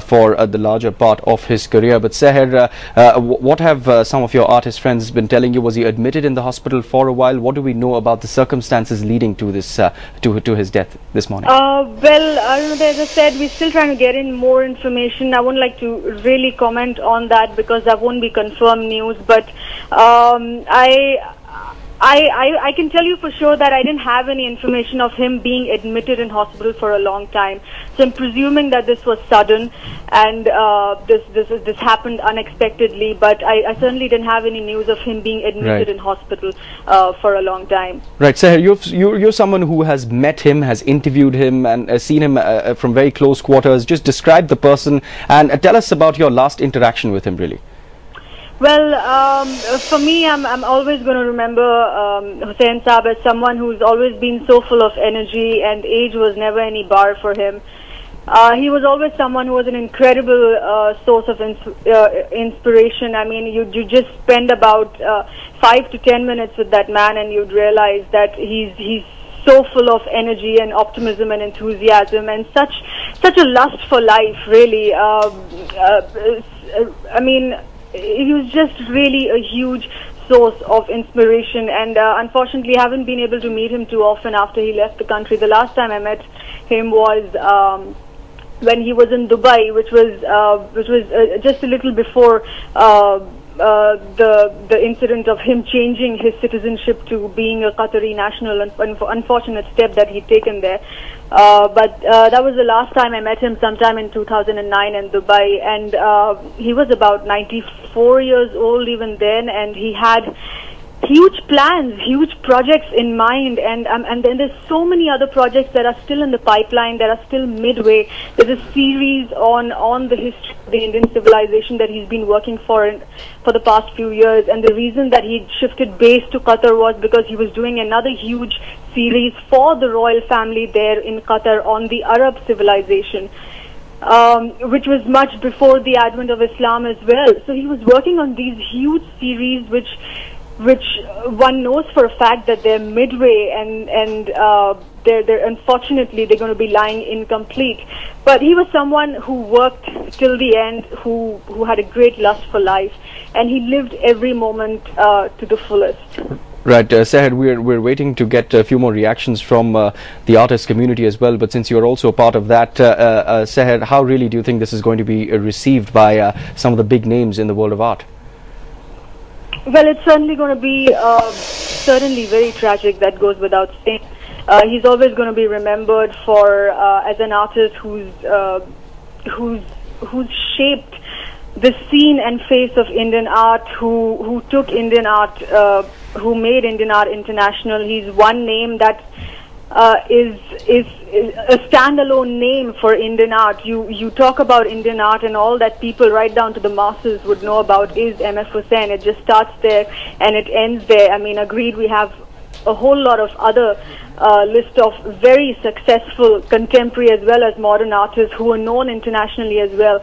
for the larger part of his career. But Seher, what have some of your artist friends been telling you? Was he admitted in the hospital for a while? What do we know about the circumstances leading to this to his death this morning? Well, as I said, we're still trying to get in more information. I wouldn't like to really comment on that because that won't be confirmed news. But I can tell you for sure that I didn't have any information of him being admitted in hospital for a long time. So I'm presuming that this was sudden and this happened unexpectedly. But I certainly didn't have any news of him being admitted in hospital for a long time. Right, Seher, you're someone who has met him, has interviewed him, and seen him from very close quarters. Just describe the person and tell us about your last interaction with him, really. Well, for me, I'm always going to remember Husain Saab as someone who's always been so full of energy, and age was never any bar for him. He was always someone who was an incredible source of inspiration. I mean, you just spend about 5 to 10 minutes with that man, and you'd realize that he's so full of energy and optimism and enthusiasm, and such a lust for life, really. I mean, he was just really a huge source of inspiration, and unfortunately haven't been able to meet him too often after he left the country. The last time I met him was when he was in Dubai, which was just a little before the incident of him changing his citizenship to being a Qatari national, unfortunate step that he'd taken there. But that was the last time I met him, sometime in 2009 in Dubai, and he was about 94 years old even then, and he had huge plans, huge projects in mind, and then there's so many other projects that are still in the pipeline, that are still midway. There's a series on the history of the Indian civilization that he's been working for the past few years, and the reason that he shifted base to Qatar was because he was doing another huge series for the royal family there in Qatar on the Arab civilization, which was much before the advent of Islam as well. So he was working on these huge series which one knows for a fact that they're midway, and they're unfortunately they're going to be lying incomplete. But he was someone who worked till the end, who had a great lust for life, and he lived every moment to the fullest. Right, Seher, we're waiting to get a few more reactions from the artist community as well. But since you're also a part of that, Seher, how really do you think this is going to be received by some of the big names in the world of art? Well, it's certainly going to be certainly very tragic. That goes without saying. He's always going to be remembered for as an artist who's shaped the scene and face of Indian art, who took Indian art, who made Indian art international. He's one name that is a standalone name for Indian art. You talk about Indian art, and all that people right down to the masses would know about is MF Husain. It just starts there and it ends there. I mean, agreed, we have a whole lot of other list of very successful contemporary as well as modern artists who are known internationally as well.